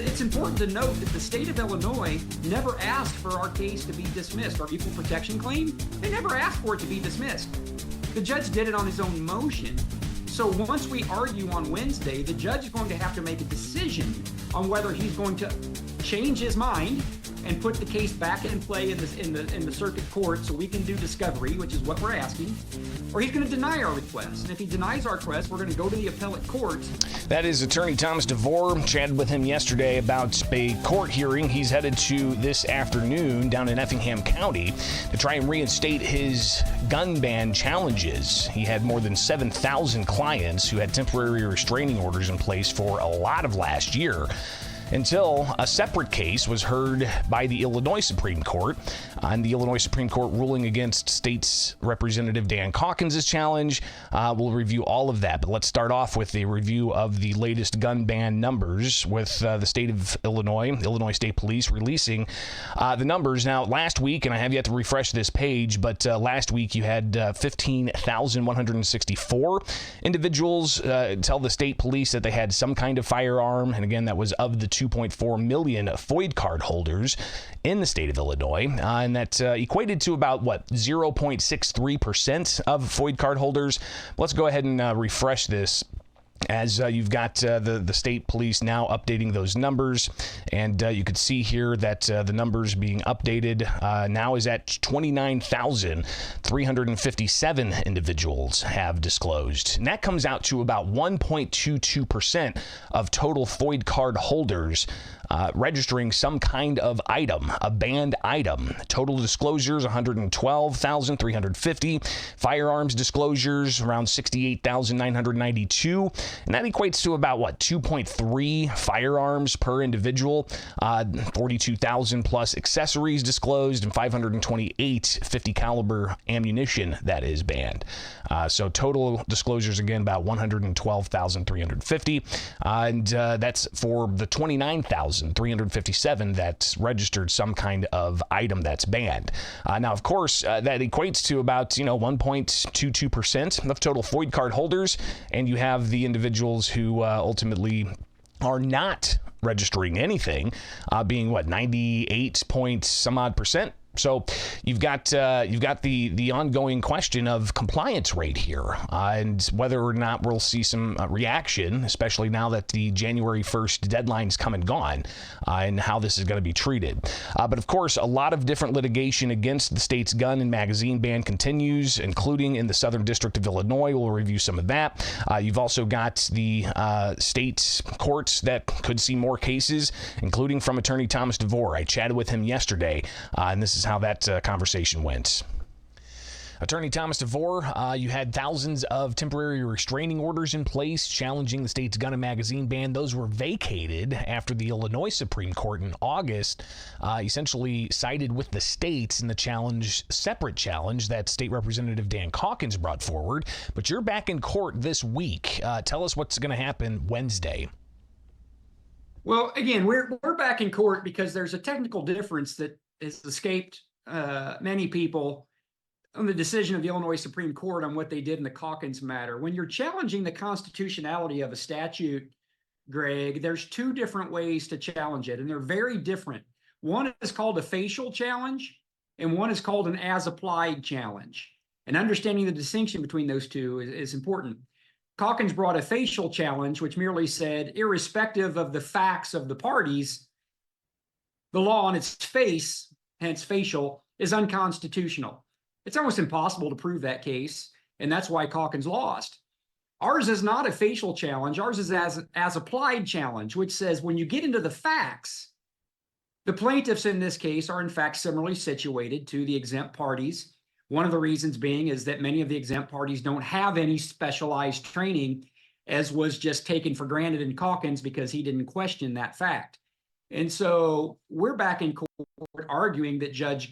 it's important to note that the state of Illinois never asked for our case to be dismissed. Our equal protection claim, they never asked for it to be dismissed. The judge did it on his own motion. So once we argue on Wednesday, the judge is going to have to make a decision on whether he's going to change his mind and put the case back in play in the circuit court so we can do discovery, which is what we're asking, or he's going to deny our request. And if he denies our request, we're going to go to the appellate court. That is attorney Tom DeVore. Chatted with him yesterday about a court hearing he's headed to this afternoon down in Effingham County to try and reinstate his gun ban challenges. He had more than 7,000 clients who had temporary restraining orders in place for a lot of last year, until a separate case was heard by the Illinois Supreme Court, and the Illinois Supreme Court ruling against State's Representative Dan Calkins' challenge. We'll review all of that, but let's start off with a review of the latest gun ban numbers with the state of Illinois State Police releasing the numbers. Now, last week, and I have yet to refresh this page, but last week you had 15,164 individuals tell the state police that they had some kind of firearm, and again, that was of the 2.4 million FOID card holders in the state of Illinois, and that equated to about, 0.63% of FOID card holders. Let's go ahead and refresh this, as you've got the state police now updating those numbers, and you could see here that the numbers being updated now is at 29,357 individuals have disclosed, and that comes out to about 1.22% of total FOID card holders registering some kind of item, a banned item. Total disclosures, 112,350. Firearms disclosures, around 68,992. And that equates to about, 2.3 firearms per individual. 42,000 plus accessories disclosed, and 528 50 caliber ammunition that is banned. So total disclosures, again, about 112,350. And that's for the 29,357 that's registered some kind of item that's banned. Now, of course, that equates to about, 1.22% of total FOID card holders, and you have the individuals who ultimately are not registering anything, being 98 point some odd percent. So you've got the ongoing question of compliance rate here, and whether or not we'll see some reaction, especially now that the January 1st deadline's come and gone, and how this is going to be treated. But of course, a lot of different litigation against the state's gun and magazine ban continues, including in the Southern District of Illinois. We'll review some of that. You've also got the state courts that could see more cases, including from attorney Thomas DeVore. I chatted with him yesterday, and this is how that conversation went. Attorney Thomas DeVore, you had thousands of temporary restraining orders in place challenging the state's gun and magazine ban. Those were vacated after the Illinois Supreme Court in August essentially sided with the states in the separate challenge that State Representative Dan Calkins brought forward. But you're back in court this week. Tell us what's going to happen Wednesday. Well, again, we're back in court because there's a technical difference that has escaped many people on the decision of the Illinois Supreme Court on what they did in the Calkins matter. When you're challenging the constitutionality of a statute, Greg, there's two different ways to challenge it, and they're very different. One is called a facial challenge, and one is called an as-applied challenge. And understanding the distinction between those two is important. Calkins brought a facial challenge, which merely said, irrespective of the facts of the parties, the law on its face, hence facial, is unconstitutional. It's almost impossible to prove that case, and that's why Calkins lost. Ours is not a facial challenge. Ours is as applied challenge, which says when you get into the facts, the plaintiffs in this case are in fact similarly situated to the exempt parties. One of the reasons being is that many of the exempt parties don't have any specialized training, as was just taken for granted in Calkins because he didn't question that fact. And so we're back in court arguing that Judge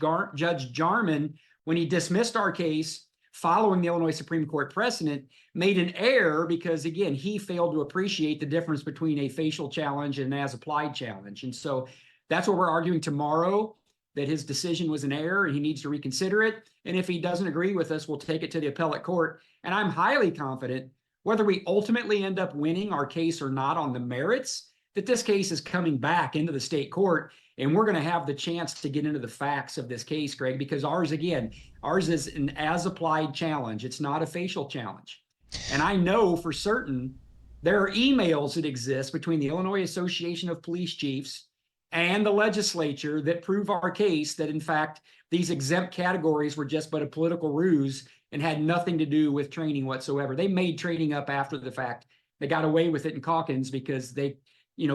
Jarman, when he dismissed our case following the Illinois Supreme Court precedent, made an error because, again, he failed to appreciate the difference between a facial challenge and an as-applied challenge. And so that's what we're arguing tomorrow, that his decision was an error and he needs to reconsider it. And if he doesn't agree with us, we'll take it to the appellate court. And I'm highly confident, whether we ultimately end up winning our case or not on the merits, that this case is coming back into the state court, and we're going to have the chance to get into the facts of this case, Greg, because ours is an as-applied challenge. It's not a facial challenge. And I know for certain there are emails that exist between the Illinois Association of Police Chiefs and the legislature that prove our case that, in fact, these exempt categories were just but a political ruse and had nothing to do with training whatsoever. They made training up after the fact. They got away with it in Calkins because they,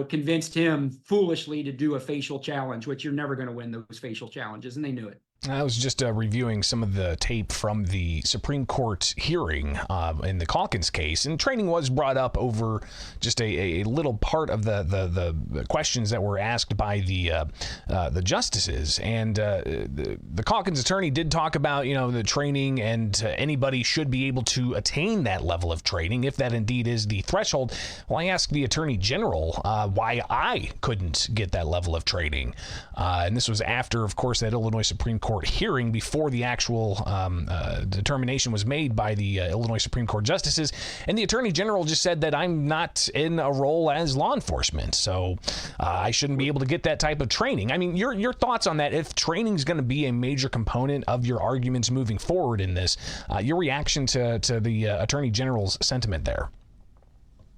convinced him foolishly to do a facial challenge, which you're never going to win those facial challenges, and they knew it. I was just reviewing some of the tape from the Supreme Court hearing in the Calkins case, and training was brought up over just a little part of the questions that were asked by the justices. And the Calkins attorney did talk about the training, and anybody should be able to attain that level of training if that indeed is the threshold. Well, I asked the attorney general why I couldn't get that level of training, and this was after, of course, that Illinois Supreme Court hearing before the actual determination was made by the Illinois Supreme Court justices. And the attorney general just said that I'm not in a role as law enforcement, so I shouldn't be able to get that type of training. I mean, your thoughts on that? If training is going to be a major component of your arguments moving forward in this, your reaction to the attorney general's sentiment there?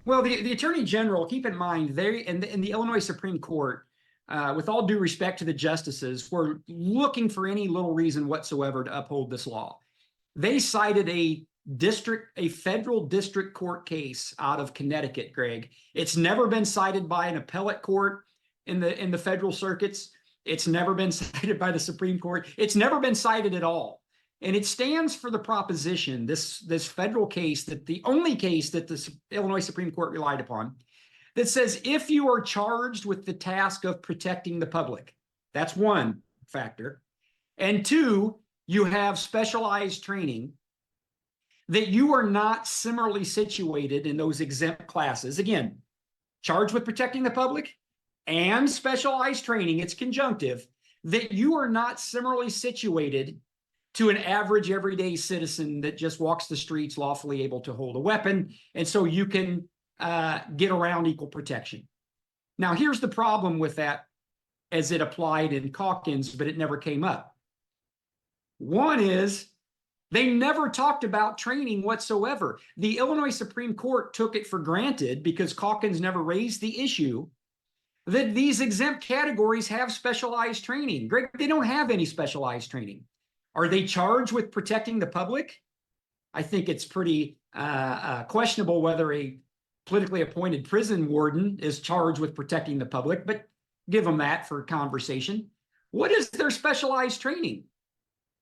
Well, the attorney general, keep in mind, they in the Illinois Supreme Court, with all due respect to the justices, were looking for any little reason whatsoever to uphold this law. They cited a federal district court case out of Connecticut, Greg. It's never been cited by an appellate court in the federal circuits. It's never been cited by the Supreme Court. It's never been cited at all. And it stands for the proposition, this federal case, that the only case that the Illinois Supreme Court relied upon, that says if you are charged with the task of protecting the public, that's one factor, and two, you have specialized training, that you are not similarly situated in those exempt classes. Again, charged with protecting the public and specialized training, it's conjunctive, that you are not similarly situated to an average everyday citizen that just walks the streets lawfully able to hold a weapon, and so you can get around equal protection. Now, here's the problem with that as it applied in Calkins, but it never came up. One is they never talked about training whatsoever. The Illinois Supreme Court took it for granted, because Calkins never raised the issue, that these exempt categories have specialized training. Greg, they don't have any specialized training. Are they charged with protecting the public? I think it's pretty questionable whether a politically appointed prison warden is charged with protecting the public, but give them that for conversation. What is their specialized training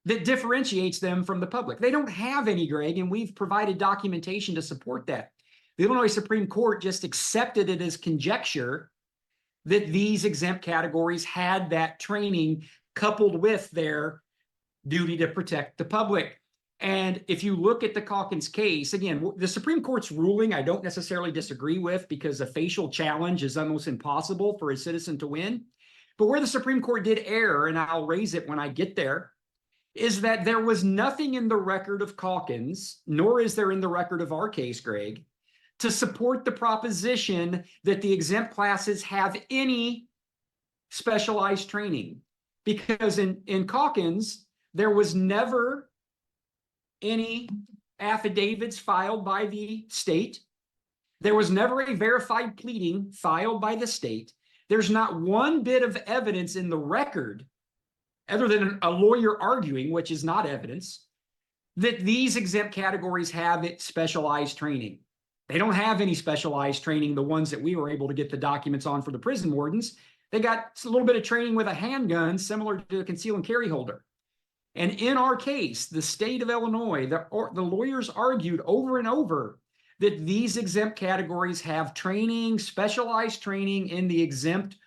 that differentiates them from the public? They don't have any, Greg, and we've provided documentation to support that. The Illinois Supreme Court just accepted it as conjecture that these exempt categories had that training coupled with their duty to protect the public. And if you look at the Calkins case, again, the Supreme Court's ruling, I don't necessarily disagree with, because a facial challenge is almost impossible for a citizen to win. But where the Supreme Court did err, and I'll raise it when I get there, is that there was nothing in the record of Calkins, nor is there in the record of our case, Greg, to support the proposition that the exempt classes have any specialized training. Because in Calkins, there was never any affidavits filed by the state. There was never a verified pleading filed by the state. There's not one bit of evidence in the record, other than a lawyer arguing, which is not evidence, that these exempt categories have specialized training. They don't have any specialized training, the ones that we were able to get the documents on for the prison wardens. They got a little bit of training with a handgun, similar to a conceal and carry holder. And in our case, the state of Illinois, the lawyers argued over and over that these exempt categories have training, specialized training in the exempt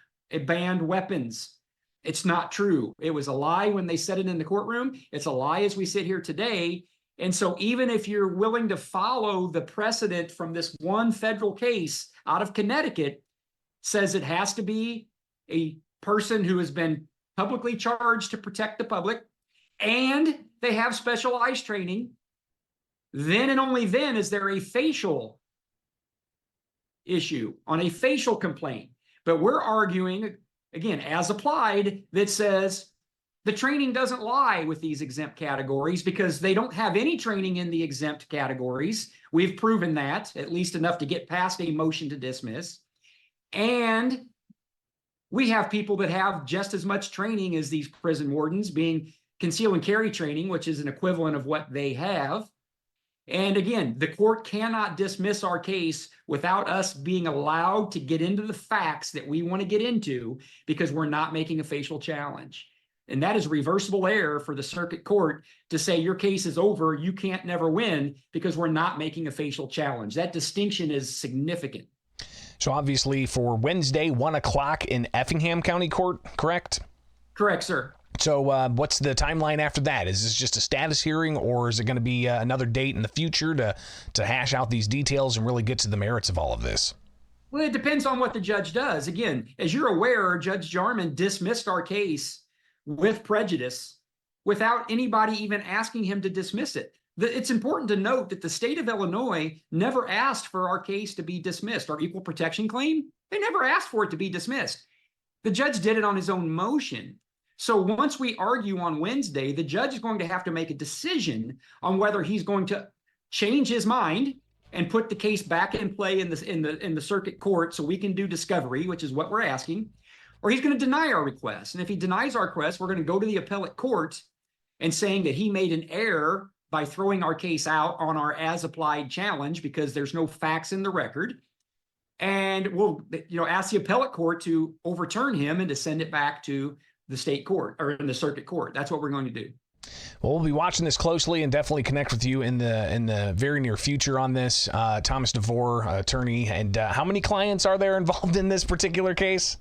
banned weapons. It's not true. It was a lie when they said it in the courtroom. It's a lie as we sit here today. And so even if you're willing to follow the precedent from this one federal case out of Connecticut, says it has to be a person who has been publicly charged to protect the public, and they have specialized training, then and only then is there a facial issue on a facial complaint. But we're arguing, again, as applied, that says the training doesn't lie with these exempt categories because they don't have any training in the exempt categories. We've proven that, at least enough to get past a motion to dismiss. And we have people that have just as much training as these prison wardens, being conceal and carry training, which is an equivalent of what they have. And again, the court cannot dismiss our case without us being allowed to get into the facts that we want to get into, because we're not making a facial challenge. And that is reversible error for the circuit court to say your case is over, you can't never win, because we're not making a facial challenge. That distinction is significant. So obviously for Wednesday, 1 o'clock in Effingham County Court, correct? Correct, sir. So what's the timeline after that? Is this just a status hearing, or is it going to be another date in the future to hash out these details and really get to the merits of all of this? Well, it depends on what the judge does. Again, as you're aware, Judge Jarman dismissed our case with prejudice without anybody even asking him to dismiss it. It's important to note that the state of Illinois never asked for our case to be dismissed. Our equal protection claim, they never asked for it to be dismissed. The judge did it on his own motion. So once we argue on Wednesday, the judge is going to have to make a decision on whether he's going to change his mind and put the case back in play in the circuit court so we can do discovery, which is what we're asking, or he's going to deny our request. And if he denies our request, we're going to go to the appellate court and saying that he made an error by throwing our case out on our as-applied challenge because there's no facts in the record. And we'll, ask the appellate court to overturn him and to send it back to the state court or in the circuit court. That's what we're going to do. Well, we'll be watching this closely and definitely connect with you in the very near future on this. Thomas DeVore, attorney, and how many clients are there involved in this particular case?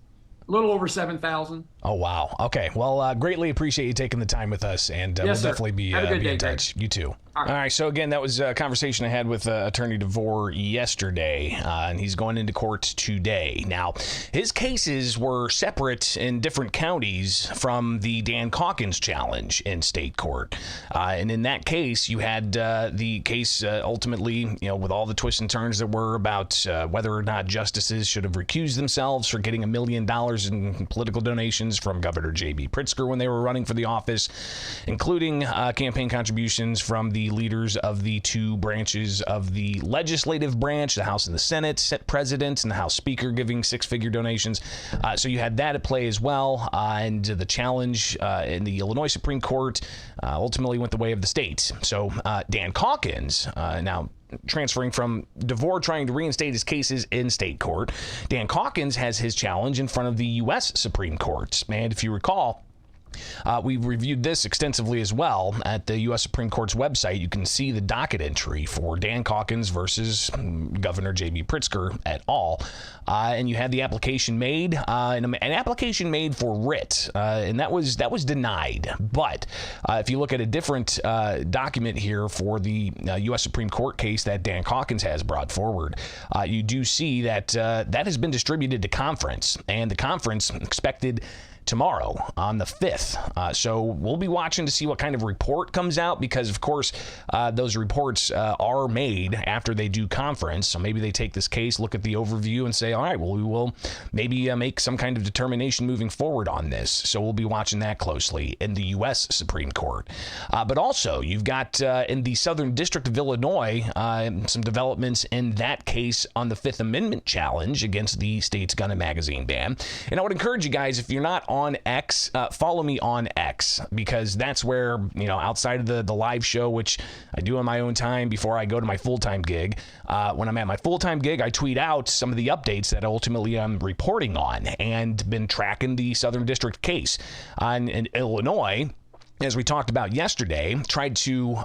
A little over 7,000. Oh, wow. Okay. Well, greatly appreciate you taking the time with us, and we'll definitely be in touch. You too. All right. So again, that was a conversation I had with Attorney DeVore yesterday, and he's going into court today. Now, his cases were separate in different counties from the Dan Calkins challenge in state court. And in that case, you had the case ultimately, with all the twists and turns that were about whether or not justices should have recused themselves for getting $1 million in political donations from Governor J.B. Pritzker when they were running for the office, including campaign contributions from the leaders of the two branches of the legislative branch, the House and the Senate presidents, and the House Speaker giving six-figure donations. So you had that at play as well. And the challenge in the Illinois Supreme Court ultimately went the way of the state. So Dan Calkins, now transferring from DeVore trying to reinstate his cases in state court, Dan Calkins has his challenge in front of the U.S. Supreme Court. And if you recall, we reviewed this extensively as well at the U.S. Supreme Court's website. You can see the docket entry for Dan Calkins versus Governor J.B. Pritzker et al. And you had the application made, an application made for writ, and that was denied. But if you look at a different document here for the U.S. Supreme Court case that Dan Calkins has brought forward, you do see that that has been distributed to conference, and the conference expected tomorrow on the 5th. So we'll be watching to see what kind of report comes out, because of course those reports are made after they do conference. So maybe they take this case, look at the overview, and say, all right, well, we will maybe make some kind of determination moving forward on this. So we'll be watching that closely in the U.S. Supreme Court. But also you've got in the Southern District of Illinois some developments in that case on the Fifth Amendment challenge against the state's gun and magazine ban. And I would encourage you guys, if you're not on X, follow me on X, because that's where, outside of the live show, which I do on my own time before I go to my full-time gig, when I'm at my full-time gig, I tweet out some of the updates that ultimately I'm reporting on, and been tracking the Southern District case in Illinois. As we talked about yesterday, tried to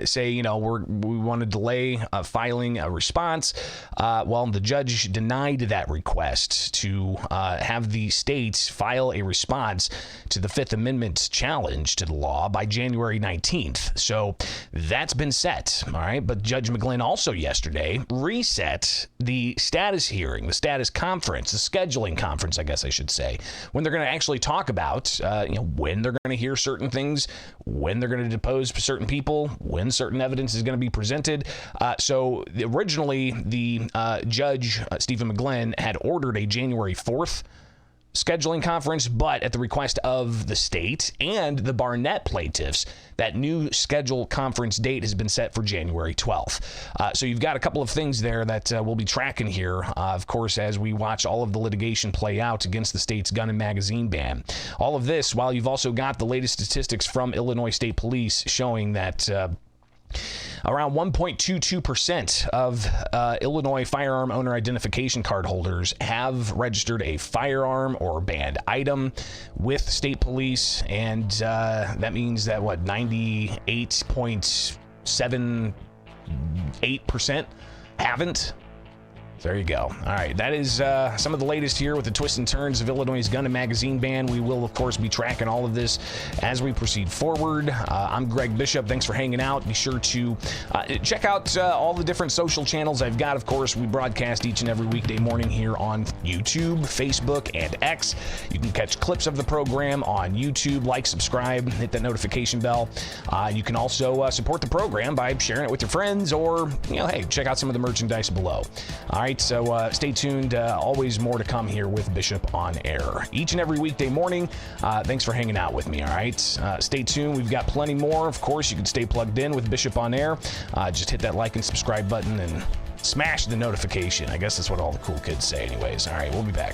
say, we want to delay filing a response. Well, the judge denied that request to have the states file a response to the Fifth Amendment challenge to the law by January 19th. So that's been set, all right? But Judge McGlynn also yesterday reset the status hearing, the status conference, the scheduling conference, I guess I should say, when they're going to actually talk about, when they're going to hear certain things evidence, when they're going to depose certain people, when certain evidence is going to be presented. So originally, the judge, Stephen McGlynn, had ordered a January 4th scheduling conference, but at the request of the state and the Barnett plaintiffs, that new scheduled conference date has been set for January 12th. So you've got a couple of things there that we'll be tracking here, of course, as we watch all of the litigation play out against the state's gun and magazine ban. All of this while you've also got the latest statistics from Illinois State Police showing that around 1.22% of Illinois firearm owner identification card holders have registered a firearm or banned item with state police, and that means that 98.78% haven't. There you go. All right, that is some of the latest here with the twists and turns of Illinois' gun and magazine ban. We will, of course, be tracking all of this as we proceed forward. I'm Greg Bishop. Thanks for hanging out. Be sure to check out all the different social channels I've got. Of course, we broadcast each and every weekday morning here on YouTube, Facebook, and X. You can catch clips of the program on YouTube. Like, subscribe, hit that notification bell. You can also support the program by sharing it with your friends, or, hey, check out some of the merchandise below. All right, so stay tuned. Always more to come here with Bishop on Air each and every weekday morning. Thanks for hanging out with me. All right, stay tuned. We've got plenty more. Of course, you can stay plugged in with Bishop on Air. Just hit that like and subscribe button and smash the notification. I guess that's what all the cool kids say anyways. All right, we'll be back.